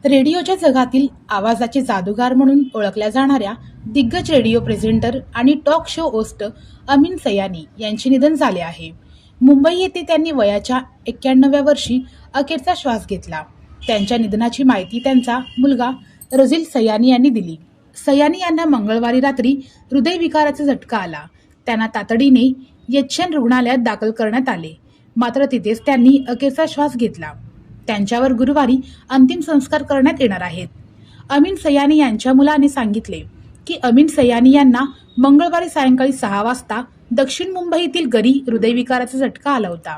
रेडिओच्या जगातील आवाजाचे जादूगार म्हणून ओळखल्या जाणाऱ्या दिग्गज रेडिओ प्रेझेंटर आणि talk show host Amin Sayani यांचे निधन झाले आहे. मुंबई येथे त्यांनी वयाच्या 91व्या वर्षी अखेरचा श्वास घेतला. त्यांच्या निधनाची माहिती त्यांचा मुलगा रझील सयानी यांनी दिली. सयानी यांना मंगळवारी रात्री हृदयविकाराचा झटका आला. त्यांना तातडीने एचएन रुग्णालयात दाखल करण्यात आले, मात्र तिथेच त्यांनी अखेरचा श्वास घेतला. त्यांच्यावर गुरुवारी अंतिम संस्कार करण्यात येणार आहेत. अमीन सयानी यांच्या मुलाने सांगितले की अमीन सयानी यांना मंगळवारी सायंकाळी 6 वाजता दक्षिण मुंबईतील घरी हृदयविकाराचा झटका आला होता.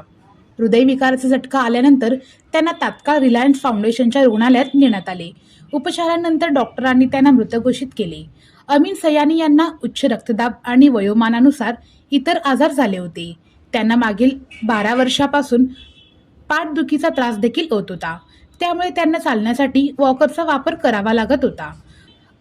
हृदयविकाराचा झटका आल्यानंतर त्यांना तात्काळ रिलायन्स फाउंडेशनच्या रुग्णालयात नेण्यात आले. उपचारानंतर डॉक्टरांनी त्यांना मृत घोषित केले. अमीन सयानी यांना उच्च रक्तदाब आणि वयोमानानुसार इतर आजार झाले होते. त्यांना मागील 12 वर्षापासून पाठदुखीचा त्रास देखील होत होता. त्यामुळे त्यांना चालण्यासाठी वॉकरचा वापर करावा लागत होता.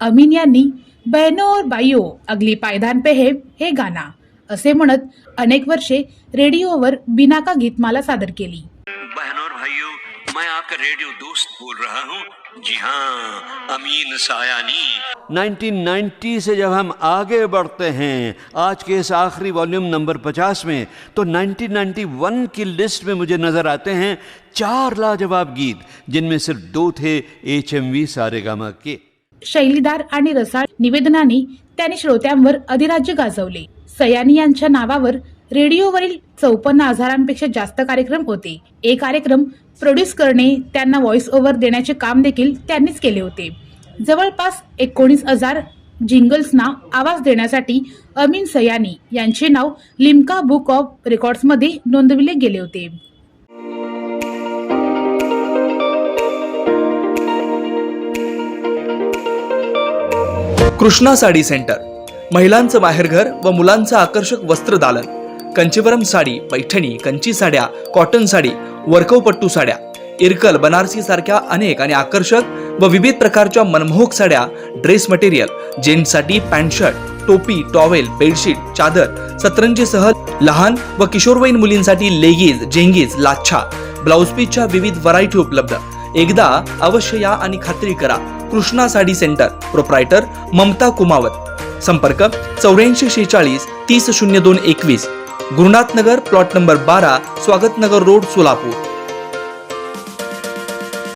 अमीन यांनी बहनो और भाइयों अगली पायदान पे है हे गाणं असे म्हणत अनेक वर्षे रेडिओवर बिनाका गीतमाला सादर केली. बहनों और भाइयों, मैं आपका रेडियो दोस्त बोल रहा हूँ. जी हाँ, अमीन सयानी. 1990 से जब हम आगे बढ़ते हैं आज के इस आखिरी वॉल्यूम नंबर 50 में, तो 1991 की लिस्ट में मुझे नज़र आते हैं 4 लाजवाब गीत, जिनमें सिर्फ 2 थे HMV सारेगामा के. शैलीदार आणि रसाळ निवेदनाने त्यांनी श्रोत्यांवर अधिराज्य गाजवले. सयानी यांच्या नावावर रेडिओवरील 54,000पेक्षा जास्त कार्यक्रम होते. एक कार्यक्रम प्रोड्यूस करणे, त्यांना व्हॉइस ओव्हर देण्याचे काम देखील त्यांनीच केले होते. जवळपास 19,000 जिंगल्सना आवाज देण्यासाठी अमीन सयानी यांचे नाव लिम्का बुक ऑफ रेकॉर्ड्समध्ये नोंदविले गेले होते. कृष्णा साडी सेंटर, महिलांचं माहेरघर व मुलांचं आकर्षक वस्त्रदालन. कंचीवरम साडी, पैठणी, कंची साड्या, कॉटन साडी, वर्कवपट्टू साड्या, इरकल, बनारसी सारख्या अनेक आणि आकर्षक व विविध प्रकारच्या मनमोहक साड्या, ड्रेस मटेरियल, जेंट्ससाठी पॅन्ट शर्ट, टोपी, टॉवेल, बेडशीट, चादर, सतरंजीसह लहान व किशोरवयीन मुलींसाठी लेगीज, जेंगीज, लाच्छा, ब्लाउज पीसच्या विविध व्हरायटी उपलब्ध. एकदा अवश्य या आणि खात्री करा. Krishna sari centre, proprietor Mamta Kumawat. संपर्क 8446 30 02 21, गुरुनाथ नगर, प्लॉट नंबर 12, स्वागत नगर रोड, सोलापूर.